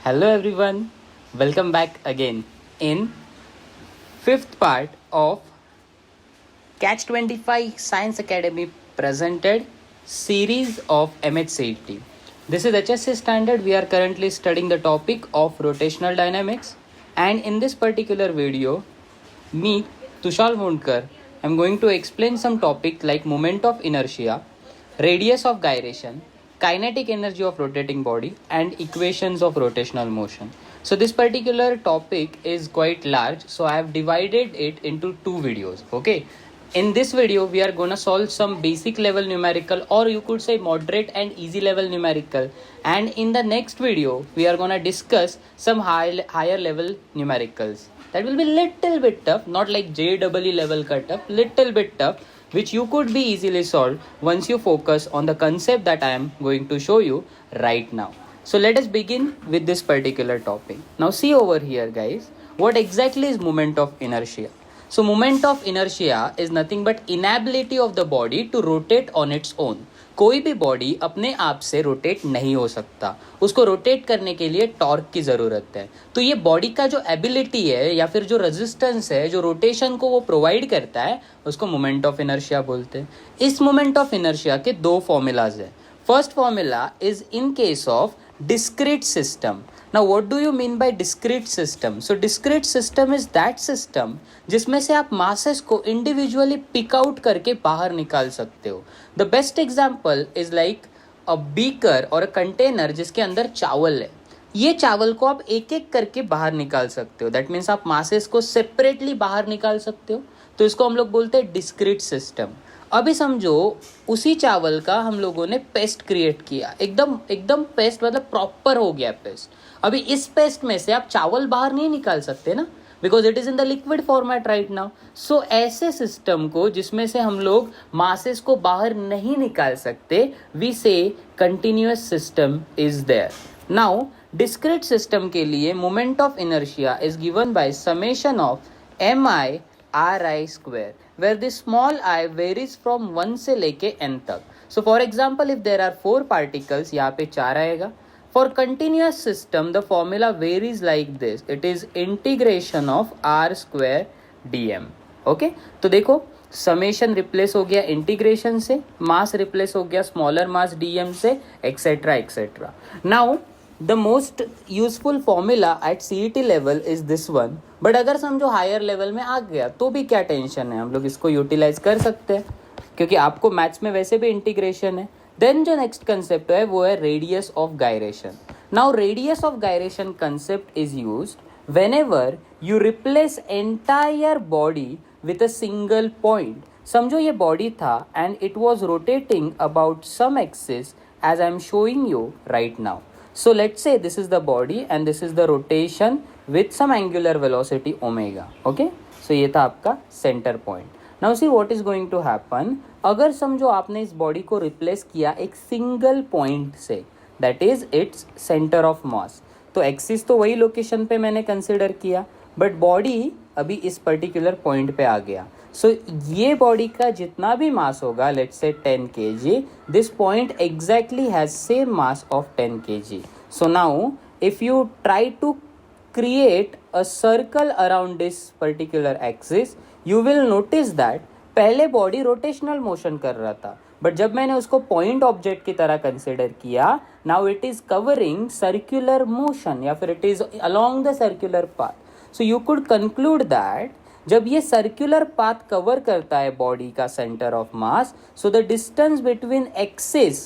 Hello everyone, welcome back again in fifth part of Catch 25 Science Academy presented series of MHCET. This is HSC standard. We are currently studying the topic of rotational dynamics, and in this particular video, me, Tushal Mondkar, I'm going to explain some topic like moment of inertia, radius of gyration, kinetic energy of rotating body, and equations of rotational motion. So this particular topic is quite large, so I have divided it into two videos. Okay, in this video we are gonna solve some basic level numerical, or you could say moderate and easy level numerical, and in the next video we are gonna discuss some higher level numericals. That will be little bit tough, not like JEE level cut tough, little bit tough, which you could be easily solved once you focus on the concept that I am going to show you right now. So let us begin with this particular topic. Now see over here guys, what exactly is moment of inertia? So moment of inertia is nothing but inability of the body to rotate on its own. कोई भी body अपने आप से rotate नहीं हो सकता, उसको rotate करने के लिए टॉर्क की ज़रूरत है. तो ये बॉडी का जो एबिलिटी है या फिर जो रेजिस्टेंस है, जो रोटेशन को वो प्रोवाइड करता है, उसको मोमेंट ऑफ इनर्शिया बोलते हैं. इस मोमेंट ऑफ इनर्शिया के दो फॉर्मूलाज है. First formula is in case of discrete system. Now what do you mean by discrete system? So discrete system is that system जिसमें से आप masses को individually pick out करके बाहर निकाल सकते हो. The best example is like a beaker और a container जिसके अंदर चावल है. ये चावल को आप एक एक करके बाहर निकाल सकते हो. That means आप masses को separately बाहर निकाल सकते हो. तो इसको हम लोग बोलते हैं discrete system. अभी समझो उसी चावल का हम लोगों ने पेस्ट क्रिएट किया, एकदम पेस्ट मतलब प्रॉपर हो गया पेस्ट. अभी इस पेस्ट में से आप चावल बाहर नहीं निकाल सकते ना, because it is in the liquid format right now. So ऐसे सिस्टम को जिसमें से हम लोग मासेस को बाहर नहीं निकाल सकते, we say continuous system is there. Now discrete system के लिए moment of inertia is given by summation of mi ri square, where the small I varies from 1 से लेके n तक. So for example, if there are 4 particles, यहाँ पे 4 आएगा. For continuous system, the formula varies like this. It is integration of r square dm. Okay? तो देखो summation replace हो गया इंटीग्रेशन से, मास रिप्लेस हो गया स्मॉलर मास dm से, etcetera etcetera. Now the most useful formula at CET level is this one. But अगर समझो हायर लेवल में आ गया तो भी क्या टेंशन है, हम लोग इसको यूटिलाइज कर सकते हैं क्योंकि आपको मैथ्स में वैसे भी इंटीग्रेशन है. देन जो नेक्स्ट कंसेप्ट है वो है radius of gyration. Now radius of gyration concept is used whenever you replace entire body with a single point. समझो ये बॉडी था and it was rotating about some axis as I am showing you right now. So let's say this is the body and this is the rotation with some angular velocity omega. Okay, so ये था आपका center point. Now see what is going to happen. अगर समझो आपने इस body को replace किया एक सिंगल पॉइंट से, that is its center of mass. तो एक्सिस तो वही लोकेशन पे मैंने कंसिडर किया, बट बॉडी अभी इस पर्टिकुलर पॉइंट पे आ गया. सो ये बॉडी का जितना भी मास होगा, let's say 10 kg, this point exactly has same mass of 10 kg. So now if you try to create a circle around this particular axis, you will notice that पहले body rotational motion कर रहा था, but जब मैंने उसको point object की तरह consider किया, now it is covering circular motion या फिर it is along the circular path. So you could conclude that जब ये सर्कुलर पाथ कवर करता है बॉडी का centre of mass, so the distance between axis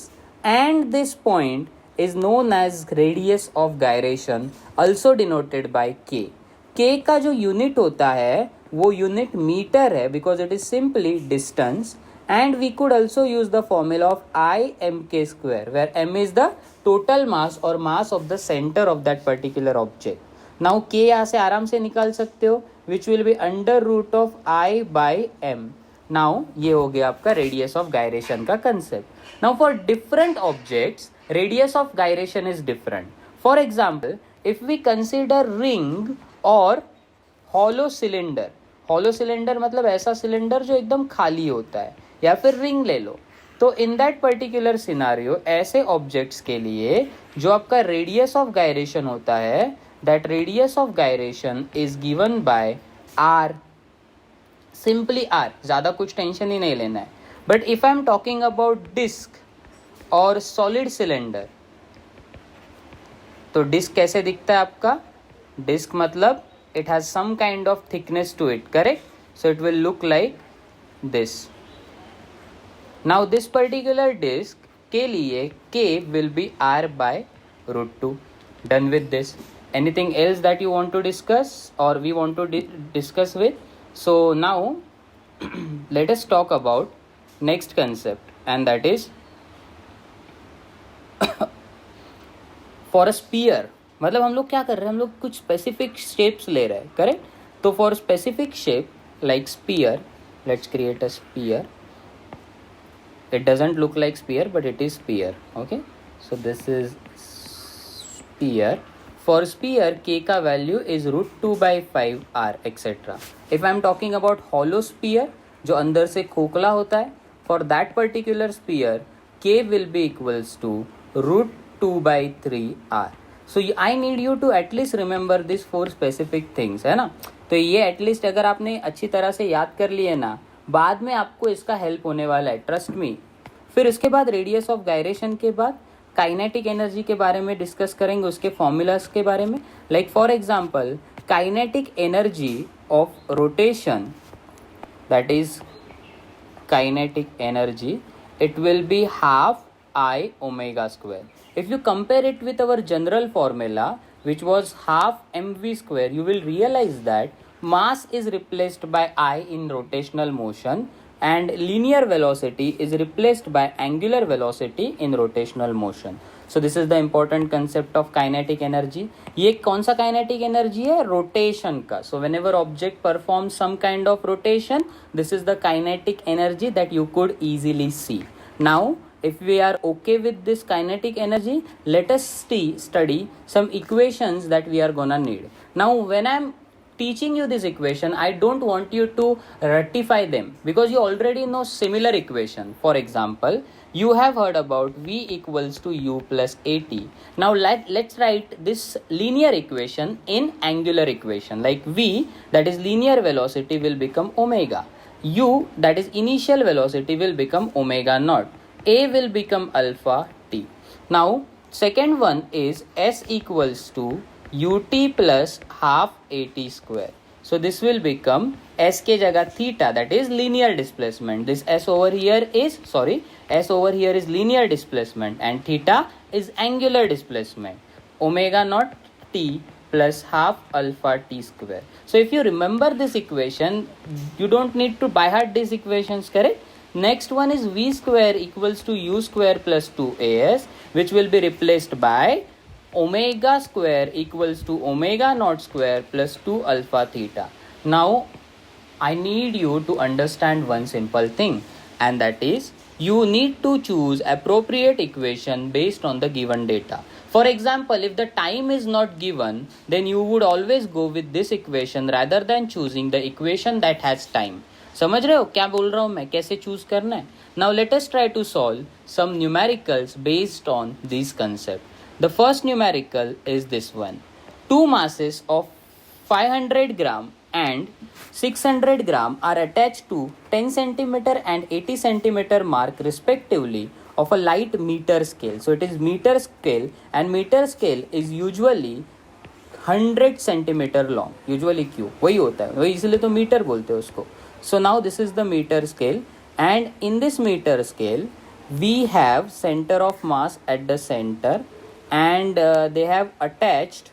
and this point is known as radius of gyration, also denoted by K. K का जो unit होता है वो यूनिट मीटर है, because it is simply distance. And we could also use the formula of IMK square, where m is the total mass or mass of the center of that particular object. Now k यहाँ से आराम से निकाल सकते हो, which will be under root of I by m. Now ये हो गया आपका radius of gyration का concept. Now for different objects, radius of gyration is different. For example, if we consider ring or hollow cylinder. hollow cylinder मतलब ऐसा cylinder जो एकदम खाली होता है, या फिर रिंग ले लो. तो इन दैट पर्टिकुलर सिनारियो ऐसे ऑब्जेक्ट्स के लिए जो आपका रेडियस ऑफ गायरेशन होता है, that radius of gyration is given by R, simply R, ज़्यादा कुछ टेंशन ही नहीं लेना है. But if I am talking about disc और सॉलिड सिलेंडर, तो डिस्क कैसे दिखता है आपका? डिस्क मतलब it has some kind of thickness to it, correct? So it will look like this. Now this particular disk के लिए k will be r by root 2. Done with this. Anything else that you want to discuss or we want to discuss with? So now let us talk about next concept, and that is for a sphere. मतलब हम लोग क्या कर रहे हैं, हम लोग कुछ स्पेसिफिक शेप्स ले रहे हैं, करेक्ट? तो for specific shape like sphere, let's create a sphere. It doesn't look like sphere but it is sphere. Okay, so this is sphere. For sphere k का value is √2/5 r etcetera. If I am talking about hollow sphere, जो अंदर से खोखला होता है, for that particular sphere k will be equals to √2/3 r. So I need you to at least remember this 4 specific things, है ना? तो ये एटलीस्ट अगर आपने अच्छी तरह से याद कर लिए ना, बाद में आपको इसका हेल्प होने वाला है, ट्रस्ट मी. फिर उसके बाद रेडियस ऑफ गायरेशन के बाद काइनेटिक एनर्जी के बारे में डिस्कस करेंगे, उसके फॉर्मूलाज के बारे में. Like for example kinetic energy of rotation, that is kinetic energy, it will be half I omega square. If you compare it with our general formula, which was half mv square, you will realize that mass is replaced by I in rotational motion and linear velocity is replaced by angular velocity in rotational motion. So this is the important concept of kinetic energy. ये कौन सा kinetic energy है? Rotation का. So whenever object performs some kind of rotation, this is the kinetic energy that you could easily see. Now if we are okay with this kinetic energy, let us study some equations that we are gonna need. Now when I am teaching you this equation, I don't want you to rectify them because you already know similar equation. For example, you have heard about v equals to u plus at. Now let's write this linear equation in angular equation. Like v, that is linear velocity, will become omega. U, that is initial velocity, will become omega naught. A will become alpha t. Now second one is s equals to ut plus half at square. So this will become s के जगह theta, that is linear displacement. This s over here is linear displacement and theta is angular displacement. Omega naught t plus half alpha t square. So if you remember this equation, you don't need to by heart these equations, correct? Next one is v square equals to u square plus 2as, which will be replaced by omega square equals to omega naught square plus 2 alpha theta. Now I need you to understand one simple thing, and that is you need to choose appropriate equation based on the given data. For example, if the time is not given, then you would always go with this equation rather than choosing the equation that has time. समझ रहे हो क्या बोल रहा हूँ मैं, कैसे choose करना है? Now let us try to solve some numericals based on this concept. The first numerical is this one. 2 masses of 500 gram and 600 gram are attached to 10 centimeter and 80 centimeter mark respectively of a light meter scale. So it is meter scale and meter scale is usually 100 centimeter long. Usually क्यों वही होता है, वही इसलिए तो metre बोलते हैं उसको. So now this is the meter scale, and in this meter scale we have center of mass at the center, and they have attached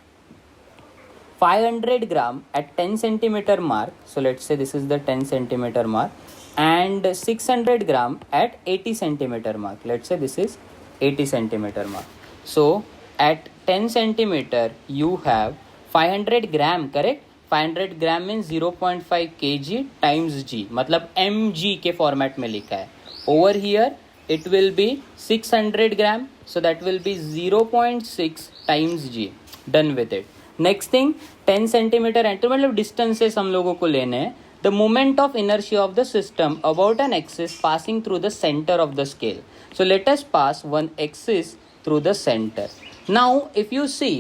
500 gram at 10 centimeter mark. So let's say this is the 10 centimeter mark, and 600 gram at 80 centimeter mark. Let's say this is 80 centimeter mark. So at 10 centimeter you have 500 gram, correct? 500 gram means 0.5 kg times g, मतलब mg के format में लिखा है. Over here it will be 600 gram, so that will be 0.6 times g. Done with it. Next thing 10 centimetre enter, मतलब distances हम लोगों को लेने हैं. the moment of inertia of the system about an axis passing through the center of the scale. So let us pass one axis through the center. Now if you see,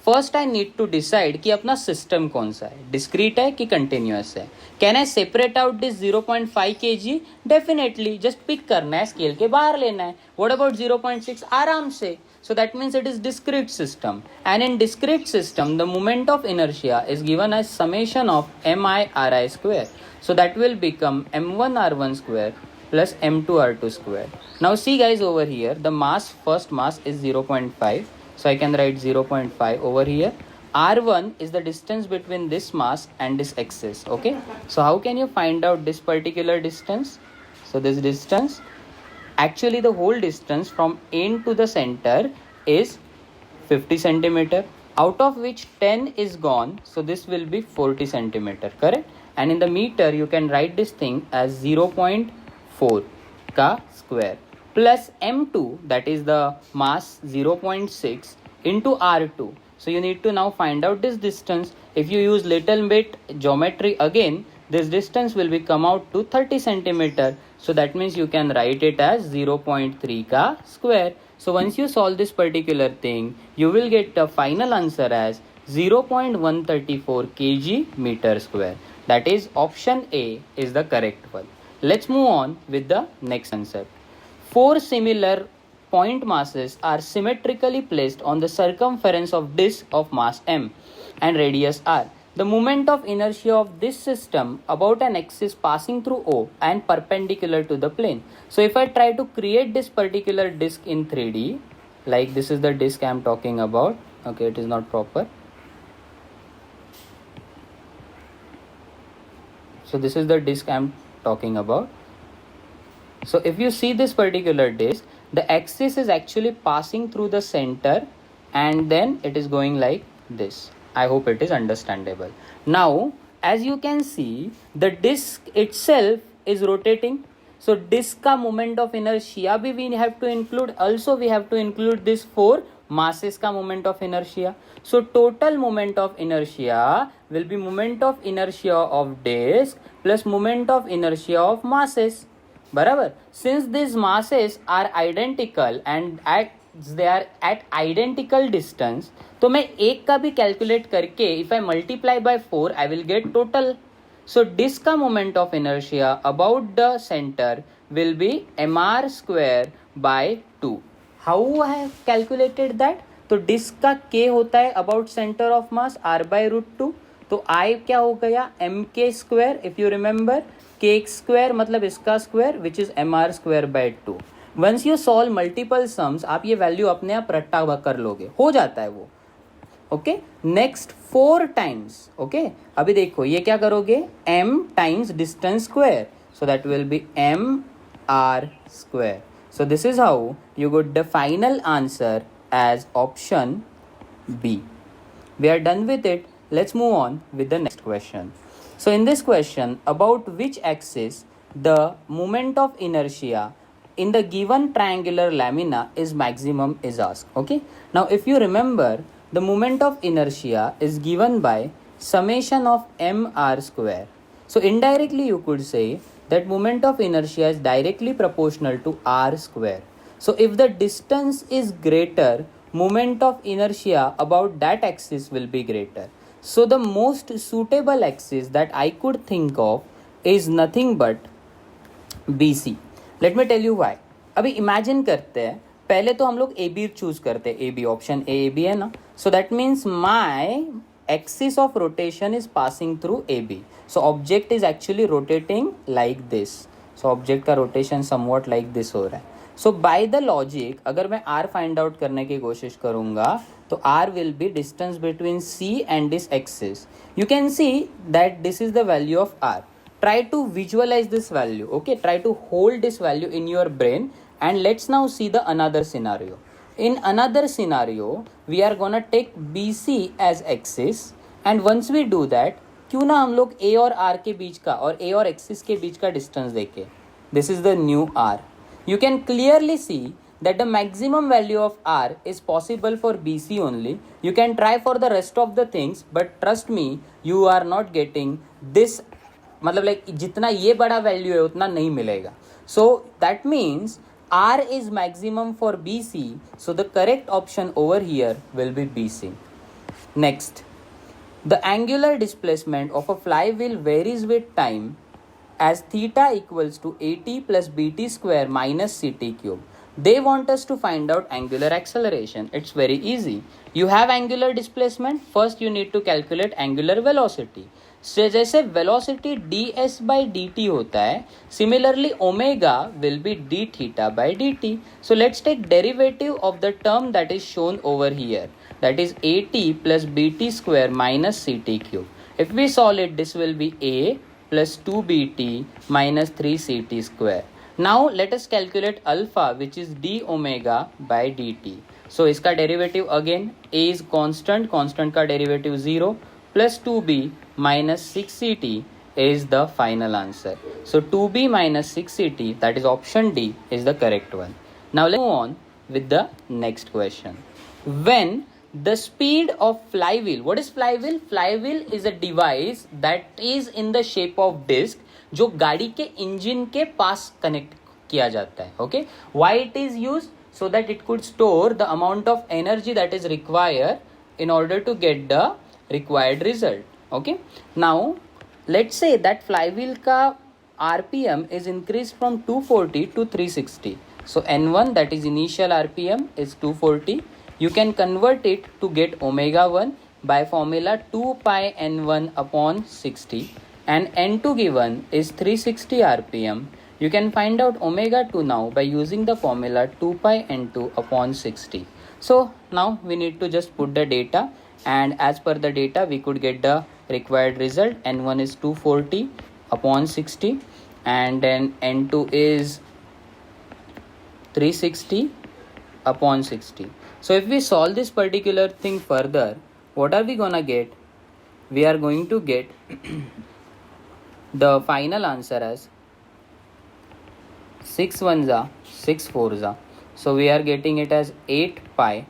first I need to decide कि अपना system कौन सा है, discrete है कि continuous है. Can I separate out this 0.5 kg? Definitely, just pick करना है, स्केल के बाहर लेना है. What about 0.6? आराम से. So that means it is discrete system, and in discrete system the moment of inertia is given as summation of mi ri square. So that will become m1 r1 square plus m2 r2 square. Now see guys, over here the mass, first mass is 0.5. So I can write 0.5 over here. R1 is the distance between this mass and this axis. Okay. So how can you find out this particular distance? So this distance, actually the whole distance from end to the center is 50 centimeter, out of which 10 is gone. So this will be 40 centimeter, correct? And in the meter you can write this thing as 0.4 ka square plus m2, that is the mass 0.6 into r2. So you need to now find out this distance. If you use little bit geometry again, this distance will be come out to 30 centimeter. So that means you can write it as 0.3 ka square. So once you solve this particular thing, you will get the final answer as 0.134 kg meter square. That is option A is the correct one. Let's move on with the next concept. Four similar point masses are symmetrically placed on the circumference of disk of mass m and radius r. The moment of inertia of this system about an axis passing through O and perpendicular to the plane. So if I try to create this particular disk in 3D, like this is the disk I am talking about. Okay, it is not proper. So this is the disk I am talking about. So if you see this particular disk, the axis is actually passing through the center and then it is going like this. I hope it is understandable. Now, as you can see, the disk itself is rotating. So disk ka moment of inertia bhi we have to include. Also we have to include this four masses ka moment of inertia. So total moment of inertia will be moment of inertia of disk plus moment of inertia of masses. बराबर. Since these masses are identical and they are at identical distance, तो मैं एक का भी calculate करके if I multiply by 4 I will get total. So disk का moment of inertia about the center will be mr square by 2. How I have calculated that? तो disk का k होता है about center of mass r by root 2. तो I क्या हो गया mk square. If you remember, k square मतलब इसका square which is mr square by 2. Once you solve multiple sums, आप ये वैल्यू अपने आप रट्टा कर लोगे, हो जाता है वो. Okay, next 4 times. ओके, अभी देखो ये क्या करोगे, m times distance square, so that will be m r square. So this is how you got the final answer as option B. We are done with it. Let's move on with the next question. So in this question, about which axis the moment of inertia in the given triangular lamina is maximum is asked. Okay, now if you remember, the moment of inertia is given by summation of mr square. So indirectly you could say that moment of inertia is directly proportional to r square. So if the distance is greater, moment of inertia about that axis will be greater. So the most suitable axis that I could think of is nothing but BC. Let me tell you why. अभी imagine करते हैं, पहले तो हम लोग A B choose करते हैं, A B option A B है ना. So that means my axis of rotation is passing through A B. So object is actually rotating like this. So object का रोटेशन समवॉट लाइक दिस हो रहा है. सो by the logic अगर मैं are find out करने की कोशिश करूंगा तो R will be distance between C and this axis. You can see that this is the value of R. Try to visualize this value. Okay, try to hold this value in your brain, and let's now see the another scenario. In another scenario, we are gonna take BC as axis, and once we do that, क्यों ना हम लोग A और R के बीच का और A और axis के बीच का distance देखें. This is the new R. You can clearly see that the maximum value of R is possible for BC only. You can try for the rest of the things, but trust me, you are not getting this मतलब like जितना ये बड़ा value है उतना नहीं मिलेगा. सो that means R is maximum for BC, so the correct option over here will be BC. Next, the angular displacement of a flywheel varies with time as theta equals to AT plus BT square minus CT cube. They want us to find out angular acceleration. It's very easy. You have angular displacement. First you need to calculate angular velocity. So जैसे velocity ds by dt होता है, similarly omega will be d theta by dt. So let's take derivative of the term that is shown over here, that is at plus bt square minus ct cube. If we solve it, this will be a plus 2bt minus 3ct square. Now let us calculate alpha, which is d omega by dt. So इसका derivative again, a is constant, constant का derivative 0 plus 2b minus 6ct is the final answer. So 2b minus 6ct, that is option D, is the correct one. Now let's move on with the next question. When the speed of flywheel, what is flywheel? Flywheel is a device that is in the shape of disc जो गाड़ी के engine के पास connect किया जाता है. Okay, why it is used? So that it could store the amount of energy that is required in order to get the required result. Okay, now let's say that flywheel का RPM is increased from 240 to 360. So N1, that is initial RPM, is 240. You can convert it to get omega 1 by formula 2 pi N1 upon 60, and N2 given is 360 RPM. You can find out omega 2 now by using the formula 2 pi N2 upon 60. So now we need to just put the data, and as per the data we could get the required result. N1 is 240 upon 60, and then N2 is 360 upon 60. So if we solve this particular thing further, what are we gonna get? We are going to get the final answer as 6 ones are 6 fours are. So we are getting it as 8 pi.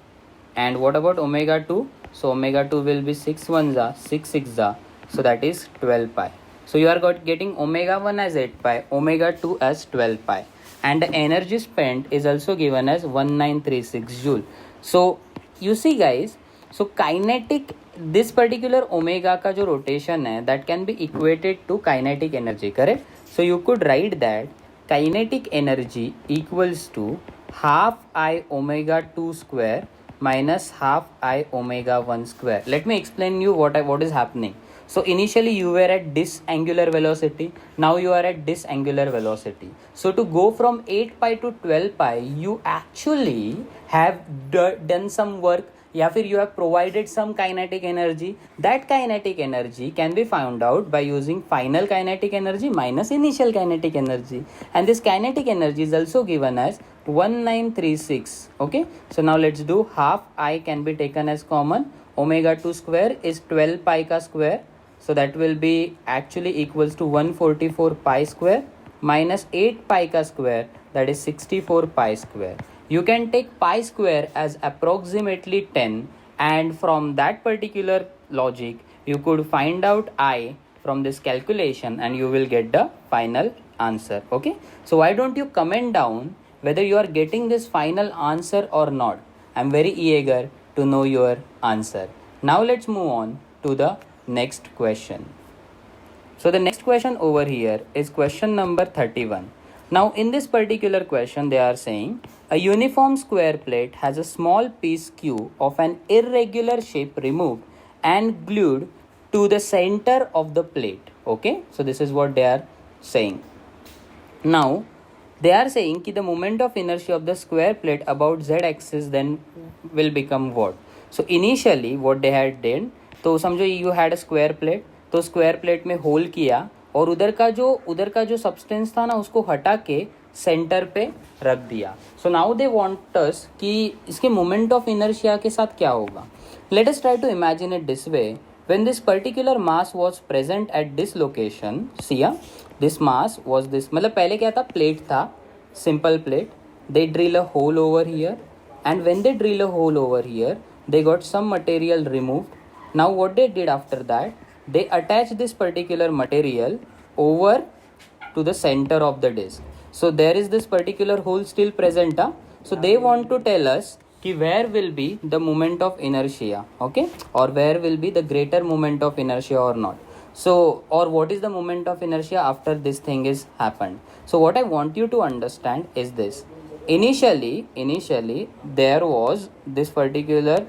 And what about omega 2? So omega 2 will be 6 ones are 6 6 are. So that is 12 pi. So you are getting omega 1 as 8 pi, omega 2 as 12 pi. And the energy spent is also given as 1936 joule. So you see guys, so kinetic, this particular omega का जो rotation है, that can be equated to kinetic energy, correct? So you could write that kinetic energy equals to half I omega 2 square minus half I omega 1 square. Let me explain you what is happening. So initially you were at this angular velocity, now you are at this angular velocity. So to go from 8 pi to 12 pi, you actually have done some work, या फिर you have provided some kinetic energy. That kinetic energy can be found out by using final kinetic energy minus initial kinetic energy, and this kinetic energy is also given as 1936. Okay, so now let's do half I can be taken as common. Omega 2 square is 12 pi ka square, so that will be actually equals to 144 pi square minus 8 pi ka square, that is 64 pi square. You can take pi square as approximately 10, and from that particular logic you could find out I from this calculation, and you will get the final answer. Okay, so why don't you comment down whether you are getting this final answer or not? I'm very eager to know your answer. Now let's move on to the next question. So the next question over here is question number 31. Now in this particular question they are saying a uniform square plate has a small piece Q of an irregular shape removed and glued to the center of the plate. Okay, so this is what they are saying. Now they are saying that the moment of inertia of the square plate about z axis then will become what? So initially what they had done, तो समझो you had a square plate, तो square plate में whole किया और उधर का जो substance था ना उसको हटा के सेंटर पे रख दिया. So now they want us कि इसके मोमेंट ऑफ इनर्शिया के साथ क्या होगा. Let us try to imagine it this way. When this particular mass was present at this location, see this mass was this, मतलब पहले क्या था, प्लेट था, simple plate. They drill a hole over here, and when they drill a hole over here they got some material removed. Now what they did after that, they attached this particular material over to the center of the disk. So there is this particular hole still present. So they want to tell us कि where will be the moment of inertia, okay, or where will be the greater moment of inertia or not. So, or what is the moment of inertia after this thing is happened. So what I want you to understand is this. Initially there was this particular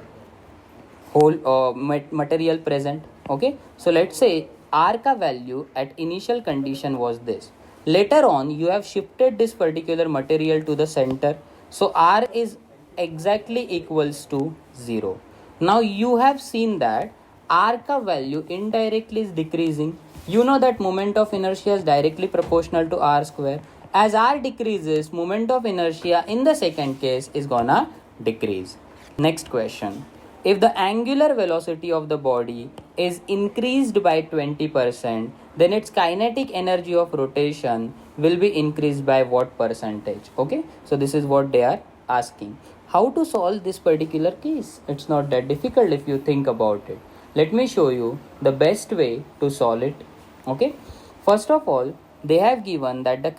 whole material present, okay. So let's say r ka value at initial condition was this. Later on you have shifted this particular material to the center, so r is exactly equals to 0. Now you have seen that r ka value indirectly is decreasing. You know that moment of inertia is directly proportional to r square. As r decreases, moment of inertia in the second case is gonna decrease. Next question. If the angular velocity of the body is increased by 20%, then its kinetic energy of rotation will be increased by what percentage? Okay, so this is what they are asking. How to solve this particular case? It's not that difficult if you think about it. Let me show you the best way to solve it. Okay, first of all, they have given that the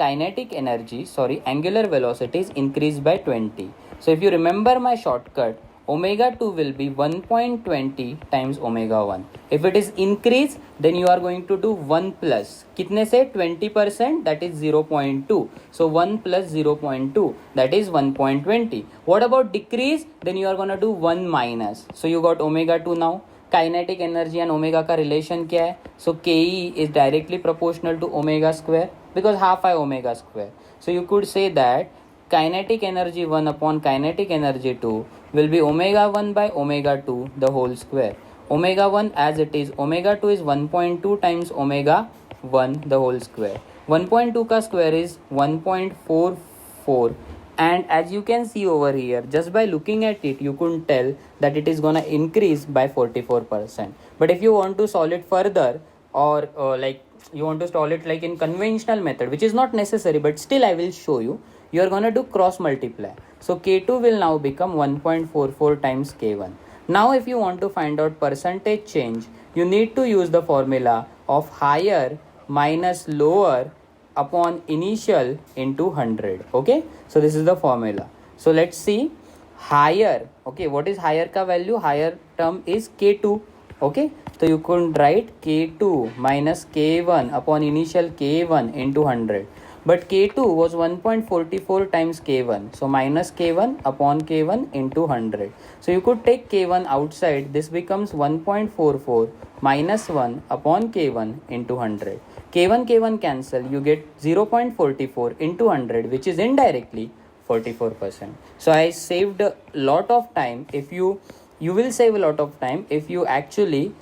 angular velocity is increased by 20. So if you remember my shortcut, omega 2 will be 1.20 times omega 1. If it is increase, then you are going to do 1 plus. Kitne se 20%, that is 0.2. So 1 plus 0.2, that is 1.20. What about decrease? Then you are going to do 1 minus. So you got omega 2 now. Kinetic energy and omega का relation क्या है? So Ke is directly proportional to omega square because half I omega square. So you could say that kinetic energy 1 upon kinetic energy 2 will be omega 1 by omega 2 the whole square. Omega 1 as it is, omega 2 is 1.2 times omega 1 the whole square. 1.2 ka square is 1.44, and as you can see over here, just by looking at it you couldn't tell that it is gonna increase by 44%. But if you want to solve it further, or like you want to solve it like in conventional method, which is not necessary, but still I will show you, you are gonna do cross multiply. So K2 will now become 1.44 times K1. Now if you want to find out percentage change, you need to use the formula of higher minus lower upon initial into 100. Okay, so this is the formula. So let's see higher. Okay, what is higher ka value? Higher term is K2. Okay, so you could write K2 minus K1 upon initial K1 into 100. But K2 was 1.44 times K1. So minus K1 upon K1 into 100. So you could take K1 outside. This becomes 1.44 minus 1 upon K1 into 100. K1 cancel. You get 0.44 into 100, which is indirectly 44%. So I saved a lot of time. If you will save a lot of time if you actually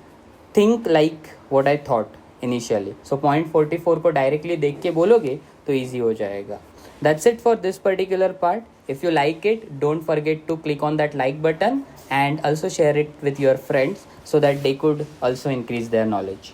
think like what I thought initially. So 0.44 को directly देख के बोलोगे तो easy हो जाएगा. That's it for this particular part. If you like it, don't forget to click on that like button and also share it with your friends so that they could also increase their knowledge.